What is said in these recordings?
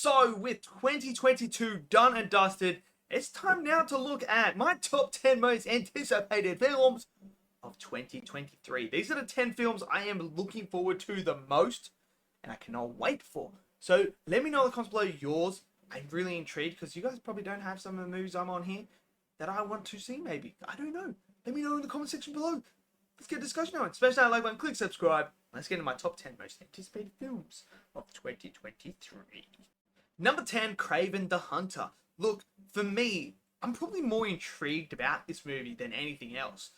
So, with 2022 done and dusted, it's time now to look at my top 10 most anticipated films of 2023. These are the 10 films I am looking forward to the most and I cannot wait for. So, let me know in the comments below yours. I'm really intrigued because you guys probably don't have some of the movies I'm on here that I want to see, maybe. I don't know. Let me know in the comment section below. Let's get a discussion on it. Smash that like button, click subscribe. Let's get into my top 10 most anticipated films of 2023. Number 10, Craven the Hunter. Look, for me, I'm probably more intrigued about this movie than anything else.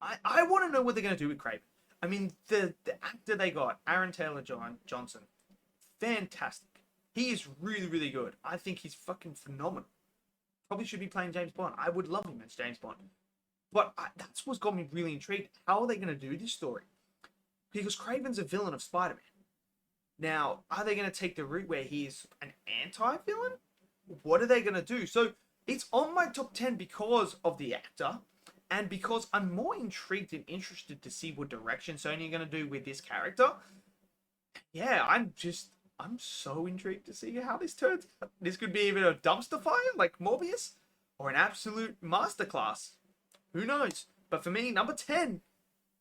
I want to know what they're going to do with Craven. I mean, the actor they got, Aaron Taylor Johnson, fantastic. He is really, really good. I think he's fucking phenomenal. Probably should be playing James Bond. I would love him as James Bond. But that's what's got me really intrigued. How are they going to do this story? Because Craven's a villain of Spider-Man. Now, are they going to take the route where he's an anti-villain? What are they going to do? So, it's on my top 10 because of the actor. And because I'm more intrigued and interested to see what direction Sony are going to do with this character. Yeah, I'm so intrigued to see how this turns out. This could be even a dumpster fire like Morbius. Or an absolute masterclass. Who knows? But for me, number 10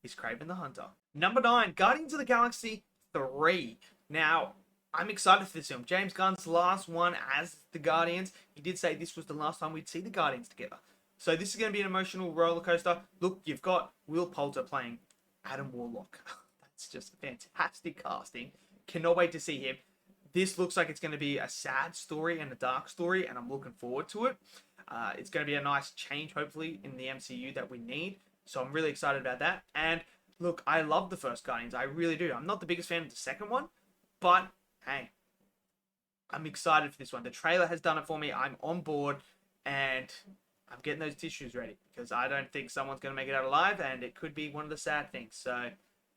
is Craven the Hunter. Number 9, Guardians of the Galaxy 3. Now, I'm excited for this film. James Gunn's last one as the Guardians. He did say this was the last time we'd see the Guardians together. So this is going to be an emotional roller coaster. Look, you've got Will Poulter playing Adam Warlock. That's just fantastic casting. Cannot wait to see him. This looks like it's going to be a sad story and a dark story, and I'm looking forward to it. It's going to be a nice change, hopefully, in the MCU that we need. So I'm really excited about that. And look, I love the first Guardians. I really do. I'm not the biggest fan of the second one. But, hey, I'm excited for this one. The trailer has done it for me. I'm on board. And I'm getting those tissues ready. Because I don't think someone's going to make it out alive. And it could be one of the sad things. So,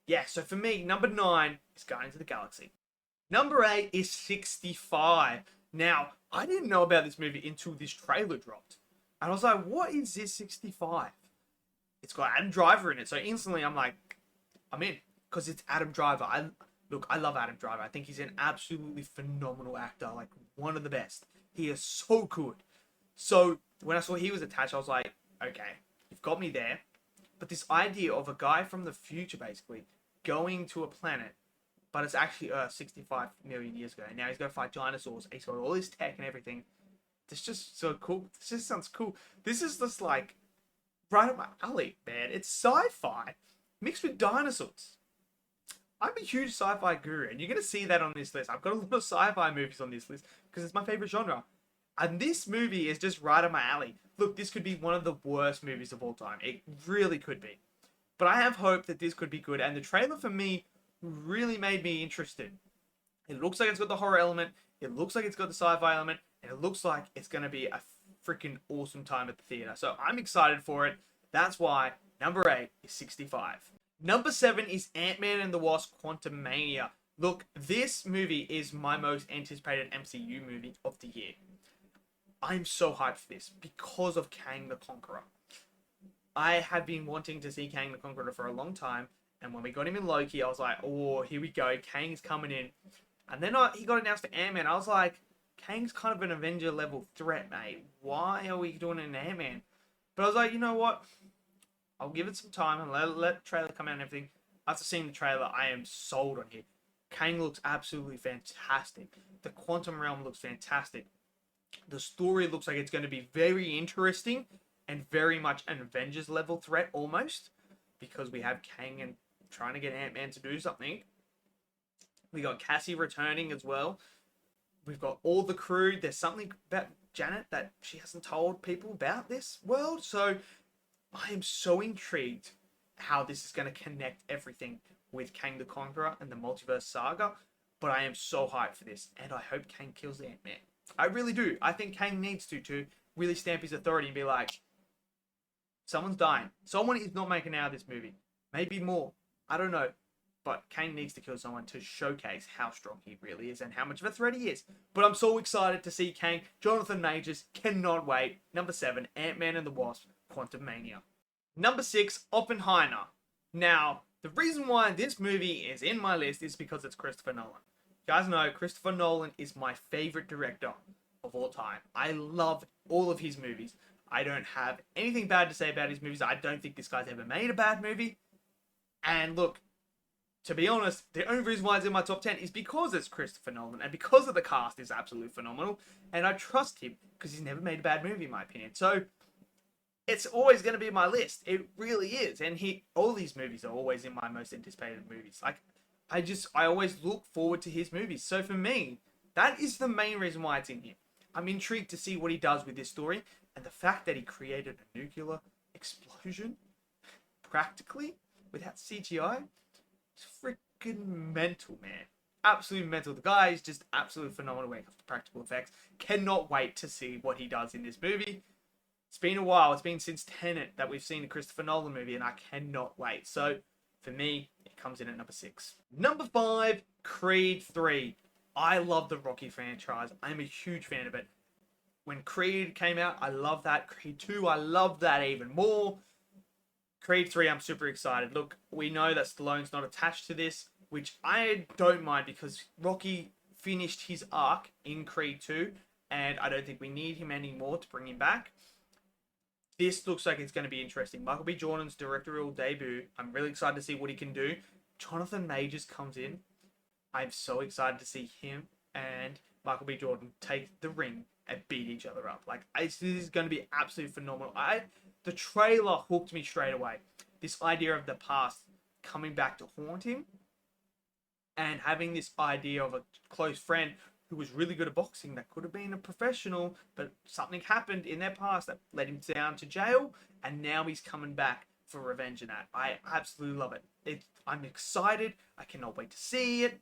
yeah. So for me, number 9 is Guardians of the Galaxy. Number 8 is 65. Now, I didn't know about this movie until this trailer dropped. And I was like, what is this 65? It's got Adam Driver in it. So instantly I'm like, I'm in. Because it's Adam Driver. I love Adam Driver. I think he's an absolutely phenomenal actor. Like, one of the best. He is so good. So, when I saw he was attached, I was like, okay, you've got me there. But this idea of a guy from the future, basically, going to a planet, but it's actually 65 million years ago. And now he's got to fight dinosaurs. He's got all his tech and everything. It's just so cool. This just sounds cool. This is just like right up my alley, man. It's sci-fi mixed with dinosaurs. I'm a huge sci-fi guru, and you're going to see that on this list. I've got a lot of sci-fi movies on this list because it's my favorite genre. And this movie is just right up my alley. Look, this could be one of the worst movies of all time. It really could be. But I have hope that this could be good. And the trailer for me really made me interested. It looks like it's got the horror element. It looks like it's got the sci-fi element. And it looks like it's going to be a freaking awesome time at the theater. So I'm excited for it. That's why number 8 is 65. Number 7 is Ant-Man and the Wasp: Quantumania. Look, this movie is my most anticipated MCU movie of the year. I'm so hyped for this because of Kang the Conqueror. I have been wanting to see Kang the Conqueror for a long time. And when we got him in Loki, I was like, oh, here we go. Kang's coming in. And then he got announced for Ant-Man. I was like, Kang's kind of an Avenger level threat, mate. Why are we doing an Ant-Man? But I was like, you know what? I'll give it some time and let the trailer come out and everything. After seeing the trailer, I am sold on here. Kang looks absolutely fantastic. The quantum realm looks fantastic. The story looks like it's going to be very interesting and very much an Avengers level threat almost. Because we have Kang and trying to get Ant-Man to do something. We got Cassie returning as well. We've got all the crew. There's something about Janet that she hasn't told people about this world. So I am so intrigued how this is going to connect everything with Kang the Conqueror and the multiverse saga. But I am so hyped for this. And I hope Kang kills the Ant-Man. I really do. I think Kang needs to really stamp his authority and be like, someone's dying. Someone is not making out of this movie. Maybe more. I don't know. But Kang needs to kill someone to showcase how strong he really is and how much of a threat he is. But I'm so excited to see Kang. Jonathan Majors. Cannot wait. Number 7, Ant-Man and the Wasp: Quantumania. Number 6, Oppenheimer. Now, the reason why this movie is in my list is because it's Christopher Nolan. You guys know Christopher Nolan is my favorite director of all time. I love all of his movies. I don't have anything bad to say about his movies. I don't think this guy's ever made a bad movie. And look, to be honest, the only reason why it's in my top 10 is because it's Christopher Nolan and because of the cast is absolutely phenomenal. And I trust him because he's never made a bad movie, in my opinion. So it's always going to be in my list. It really is. And all these movies are always in my most anticipated movies. Like, I always look forward to his movies. So for me, that is the main reason why it's in here. I'm intrigued to see what he does with this story. And the fact that he created a nuclear explosion practically without CGI, it's freaking mental, man. Absolutely mental. The guy is just absolutely phenomenal when it comes to practical effects. Cannot wait to see what he does in this movie. It's been a while. It's been since Tenet that we've seen a Christopher Nolan movie, and I cannot wait. So, for me, it comes in at number 6. Number 5, Creed 3. I love the Rocky franchise. I'm a huge fan of it. When Creed came out, I love that. Creed 2, I love that even more. Creed 3, I'm super excited. Look, we know that Stallone's not attached to this, which I don't mind because Rocky finished his arc in Creed 2, and I don't think we need him anymore to bring him back. This looks like it's going to be interesting. Michael B. Jordan's directorial debut. I'm really excited to see what he can do. Jonathan Majors comes in. I'm so excited to see him and Michael B. Jordan take the ring and beat each other up. Like, this is going to be absolutely phenomenal. The trailer hooked me straight away. This idea of the past coming back to haunt him and having this idea of a close friend who was really good at boxing that could have been a professional, but something happened in their past that led him down to jail, and now he's coming back for revenge in that. I absolutely love it. I'm excited. I cannot wait to see it,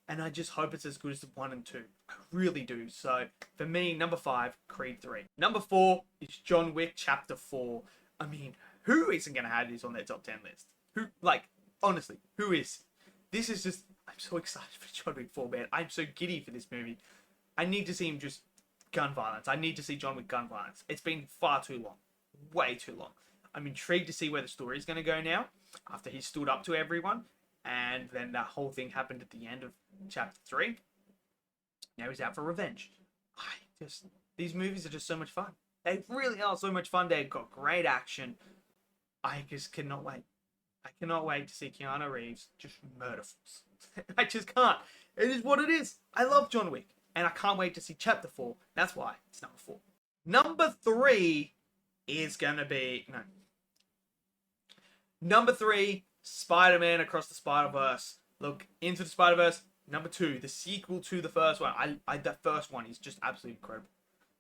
and I just hope it's as good as the 1 and 2. I really do. So, for me, number 5, Creed 3. Number 4 is John Wick Chapter 4. I mean, who isn't going to have this on their top 10 list? Honestly, who is? This is just... I'm so excited for John Wick 4, man. I'm so giddy for this movie. I need to see him just gun violence. I need to see John Wick gun violence. It's been far too long. Way too long. I'm intrigued to see where the story is going to go now after he stood up to everyone and then that whole thing happened at the end of Chapter 3. Now he's out for revenge. These movies are just so much fun. They really are so much fun. They've got great action. I just cannot wait. I cannot wait to see Keanu Reeves just murder fools. I just can't. It is what it is. I love John Wick. And I can't wait to see Chapter 4. That's why it's number 4. Number 3 is going to be... No. Number 3, Spider-Man Across the Spider-Verse. Look, Into the Spider-Verse. Number 2, the sequel to the first one. The first one is just absolutely incredible.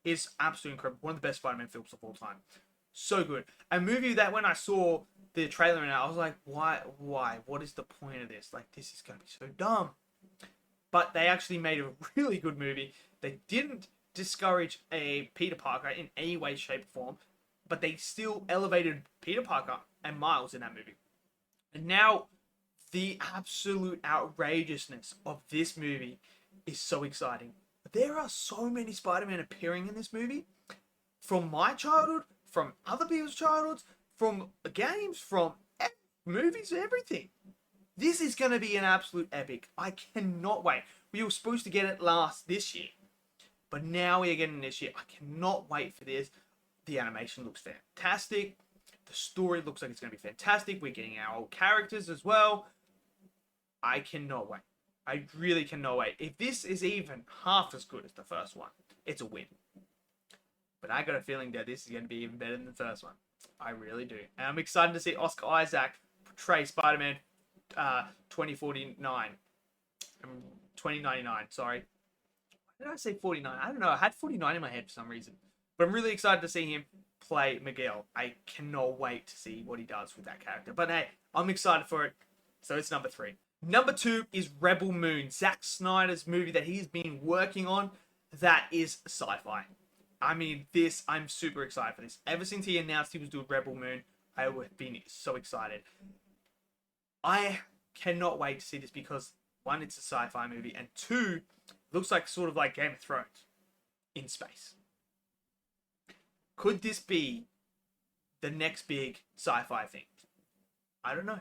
It's absolutely incredible. One of the best Spider-Man films of all time. So good. A movie that when I saw the trailer and I was like, why? What is the point of this? Like, this is going to be so dumb. But they actually made a really good movie. They didn't discourage a Peter Parker in any way, shape, or form. But they still elevated Peter Parker and Miles in that movie. And now, the absolute outrageousness of this movie is so exciting. There are so many Spider-Man appearing in this movie. From my childhood, from other people's childhoods, from games, from movies, everything. This is going to be an absolute epic. I cannot wait. We were supposed to get it this year. But now we are getting this year. I cannot wait for this. The animation looks fantastic. The story looks like it's going to be fantastic. We're getting our old characters as well. I cannot wait. I really cannot wait. If this is even half as good as the first one, it's a win. But I got a feeling that this is going to be even better than the first one. I really do. And I'm excited to see Oscar Isaac portray Spider-Man 2049. 2099, sorry. Why did I say 49? I don't know. I had 49 in my head for some reason. But I'm really excited to see him play Miguel. I cannot wait to see what he does with that character. But hey, I'm excited for it. So it's number 3. Number 2 is Rebel Moon. Zack Snyder's movie that he's been working on. That is sci-fi. I mean, I'm super excited for this. Ever since he announced he was doing Rebel Moon, I have been so excited. I cannot wait to see this because, 1, it's a sci-fi movie, and 2, it looks like sort of like Game of Thrones in space. Could this be the next big sci-fi thing? I don't know.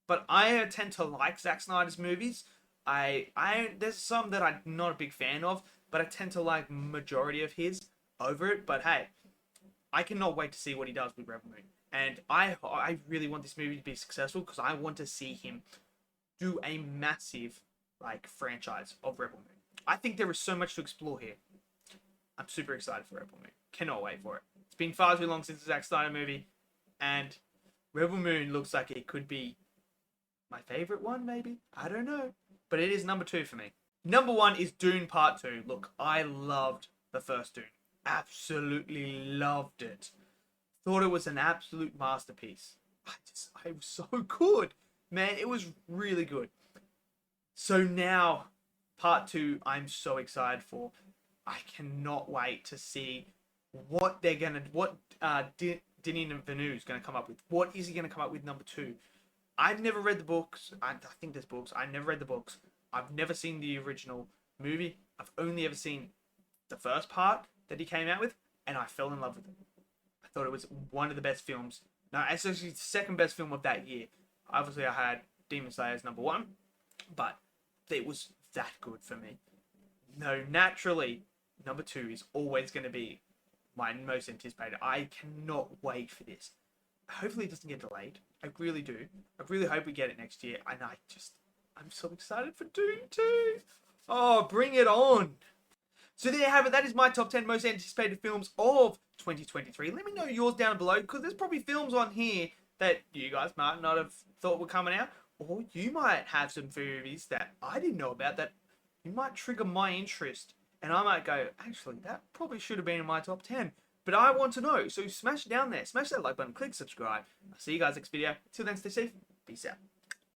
But I tend to like Zack Snyder's movies. There's some that I'm not a big fan of, but I tend to like majority of his over it. But hey, I cannot wait to see what he does with Rebel Moon. And I really want this movie to be successful because I want to see him do a massive like franchise of Rebel Moon. I think there is so much to explore here. I'm super excited for Rebel Moon. Cannot wait for it. It's been far too long since the Zack Snyder movie, and Rebel Moon looks like it could be my favorite one, maybe? I don't know. But it is number 2 for me. Number 1 is Dune Part 2. Look, I loved the first Dune. Absolutely loved it. Thought it was an absolute masterpiece. I was so good. Man, it was really good. So now, Part 2, I'm so excited for. I cannot wait to see what Denis Villeneuve's gonna come up with. What is he gonna come up with number 2? I've never read the books. I think there's books. I've never read the books. I've never seen the original movie. I've only ever seen the first part that he came out with, and I fell in love with it. I thought it was one of the best films. No, it's actually the second best film of that year. Obviously, I had Demon Slayer as number 1, but it was that good for me. No, naturally, number 2 is always going to be my most anticipated. I cannot wait for this. Hopefully it doesn't get delayed. I really do. I really hope we get it next year. And I'm so excited for Dune 2. Oh, bring it on. So there you have it. That is my top 10 most anticipated films of 2023. Let me know yours down below, because there's probably films on here that you guys might not have thought were coming out. Or you might have some movies that I didn't know about that you might trigger my interest. And I might go, actually, that probably should have been in my top 10. But I want to know. So smash it down there. Smash that like button. Click subscribe. I'll see you guys next video. Till then, stay safe. Peace out.